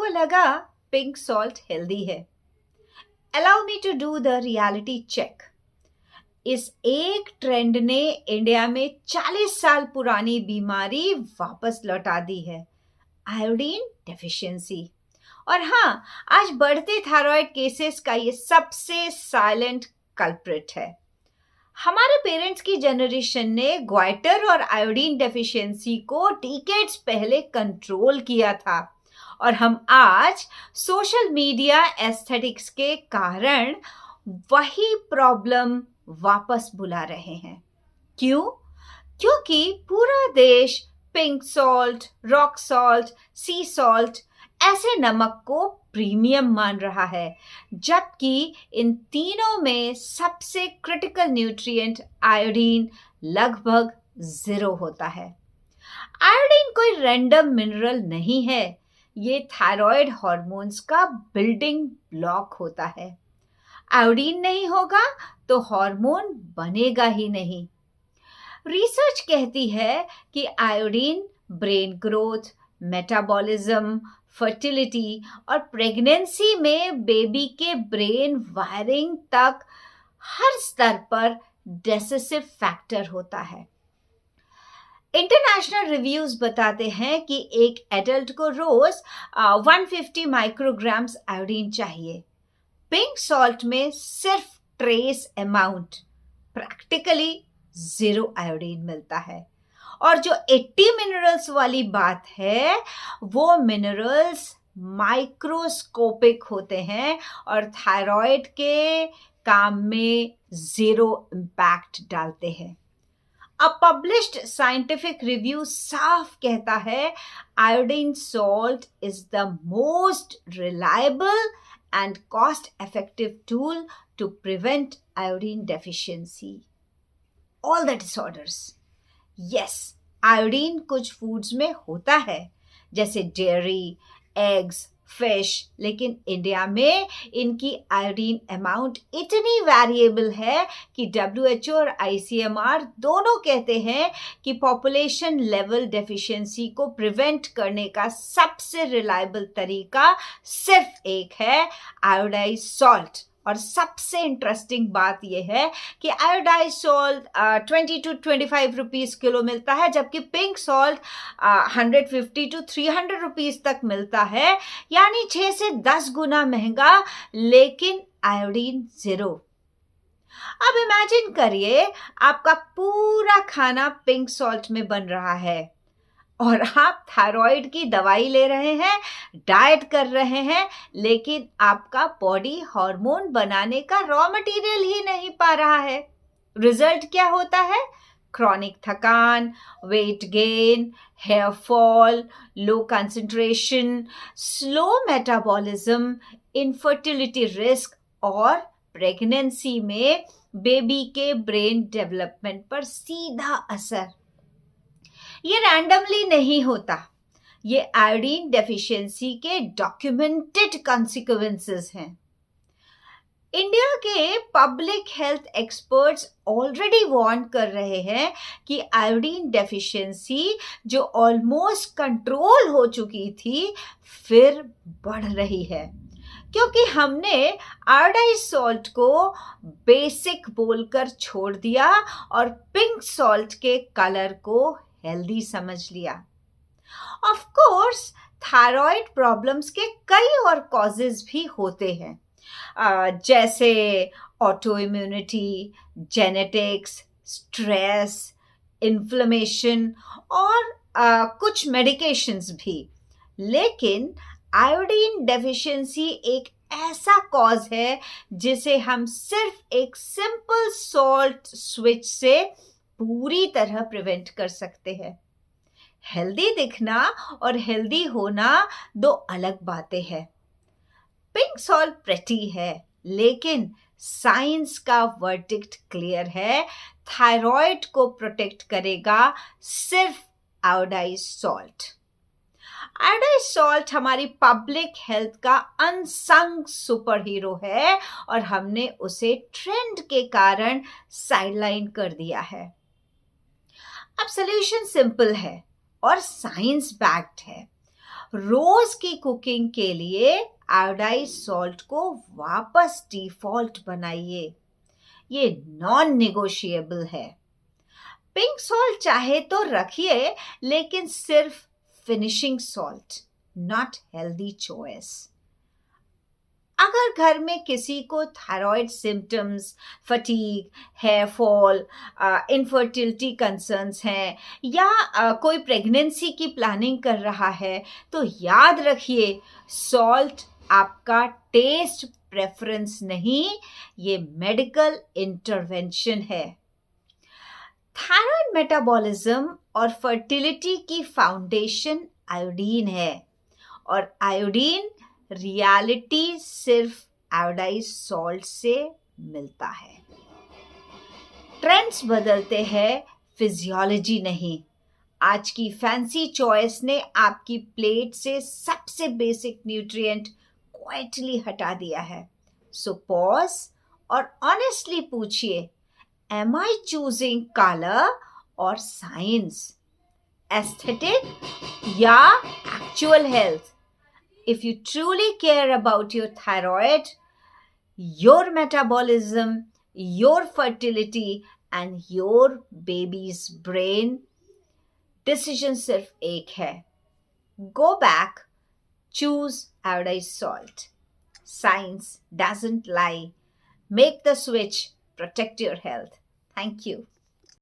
लगा pink salt healthy है। Allow me to do the reality check. इस एक ट्रेंड ने इंडिया में 40 साल पुरानी बीमारी वापस लौटा दी है, आयोडीन डेफिशिएंसी। और हाँ, आज बढ़ते थायराइड केसेस का ये सबसे साइलेंट कल्प्रिट है। हमारे पेरेंट्स की जनरेशन ने ग्वाइटर और आयोडीन डेफिशिएंसी को डिकेड्स पहले कंट्रोल किया था, और हम आज सोशल मीडिया एस्थेटिक्स के कारण वही प्रॉब्लम वापस बुला रहे हैं। क्यों? क्योंकि पूरा देश पिंक सॉल्ट, रॉक सॉल्ट, सी सॉल्ट ऐसे नमक को प्रीमियम मान रहा है, जबकि इन तीनों में सबसे क्रिटिकल न्यूट्रिएंट आयोडीन लगभग 0 होता है। आयोडीन कोई रैंडम मिनरल नहीं है, ये थायराइड हार्मोन्स का बिल्डिंग ब्लॉक होता है। आयोडीन नहीं होगा तो हार्मोन बनेगा ही नहीं। रिसर्च कहती है कि iodine brain growth, metabolism, fertility और प्रेगनेंसी में बेबी के ब्रेन वायरिंग तक हर स्तर पर डिसिसिव फैक्टर होता है। इंटरनेशनल रिव्यूज बताते हैं कि एक एडल्ट को रोज 150 माइक्रोग्राम्स आयोडीन चाहिए। पिंक सॉल्ट में सिर्फ ट्रेस अमाउंट, प्रैक्टिकली 0 आयोडीन मिलता है। और जो 80 मिनरल्स वाली बात है, वो मिनरल्स माइक्रोस्कोपिक होते हैं और थायराइड के काम में 0 इम्पैक्ट डालते हैं। अ पब्लिश्ड साइंटिफिक रिव्यू साफ कहता है, iodine salt is the most reliable and cost-effective tool to prevent iodine deficiency. All the disorders. Yes, iodine कुछ foods में होता है, जैसे dairy, eggs, fish, लेकिन इंडिया में इनकी आयोडीन अमाउंट इतनी वेरिएबल है कि WHO और ICMR दोनों कहते हैं कि पॉपुलेशन लेवल डेफिशिएंसी को प्रिवेंट करने का सबसे रिलायबल तरीका सिर्फ एक है, आयोडाइज्ड सॉल्ट। और सबसे इंटरेस्टिंग बात यह है कि iodised salt 20 to 25 rupees kilo मिलता है, जबकि पिंक सॉल्ट 150 to 300 रुपीस तक मिलता है, यानी 6 से 10 गुना महंगा, लेकिन आयोडीन 0। अब इमेजिन करिए, आपका पूरा खाना पिंक सॉल्ट में बन रहा है और आप थायराइड की दवाई ले रहे हैं, डाइट कर रहे हैं, लेकिन आपका बॉडी हार्मोन बनाने का रॉ मटेरियल ही नहीं पा रहा है। रिजल्ट क्या होता है? क्रॉनिक थकान, weight gain, hair fall, low concentration, slow metabolism, infertility risk और प्रेगनेंसी में बेबी के ब्रेन डेवलपमेंट पर सीधा असर। ये रैंडमली नहीं होता, ये आयोडीन डेफिशिएंसी के डॉक्यूमेंटेड कॉन्सिक्वेंसेस हैं। इंडिया के public health experts already warn कर रहे हैं कि आयोडीन डेफिशिएंसी, जो ऑलमोस्ट कंट्रोल हो चुकी थी, फिर बढ़ रही है, क्योंकि हमने आयोडाइज्ड सॉल्ट को बेसिक बोलकर छोड़ दिया और पिंक सॉल्ट के कलर को हेल्दी समझ लिया। ऑफ कोर्स, थायराइड प्रॉब्लम्स के कई और कॉजेज भी होते हैं, जैसे auto immunity, genetics, stress, inflammation और कुछ मेडिकेशंस भी। लेकिन आयोडीन डेफिशिएंसी एक ऐसा कॉज है जिसे हम सिर्फ एक सिंपल सॉल्ट स्विच से पूरी तरह प्रिवेंट कर सकते हैं। हेल्दी दिखना और हेल्दी होना दो अलग बातें हैं। पिंक सॉल्ट प्रेटी है, लेकिन साइंस का वर्डिक्ट क्लियर है, थायराइड को प्रोटेक्ट करेगा सिर्फ आयोडाइज्ड सॉल्ट। आयोडाइज्ड सॉल्ट हमारी पब्लिक हेल्थ का अनसंग सुपर हीरो है और हमने उसे ट्रेंड के कारण साइडलाइन कर दिया है। अब सॉल्यूशन सिंपल है और साइंस बैक्ड है। रोज की कुकिंग के लिए आयोडाइज सॉल्ट को वापस डिफॉल्ट बनाइए। ये नॉन नेगोशिएबल है। पिंक सॉल्ट चाहे तो रखिए, लेकिन सिर्फ finishing salt, not healthy choice. अगर घर में किसी को thyroid symptoms, fatigue, hair fall, infertility concerns हैं या कोई प्रेगनेंसी की प्लानिंग कर रहा है, तो याद रखिए सॉल्ट आपका टेस्ट प्रेफरेंस नहीं, ये मेडिकल इंटरवेंशन है। थायराइड मेटाबॉलिज्म और फर्टिलिटी की फाउंडेशन आयोडीन है, और आयोडीन रियलिटी सिर्फ आयोडाइज सॉल्ट से मिलता है। ट्रेंड्स बदलते हैं, फिजियोलॉजी नहीं। आज की फैंसी चॉइस ने आपकी प्लेट से सबसे बेसिक न्यूट्रिएंट क्वाइटली हटा दिया है। सो पॉज और ऑनेस्टली पूछिए, एम आई चूजिंग कलर और साइंस, एस्थेटिक या actual health? If you truly care about your thyroid, your metabolism, your fertility, and your baby's brain, decision सिर्फ एक है. Go back, choose iodized salt. Science doesn't lie. Make the switch, protect your health. Thank you.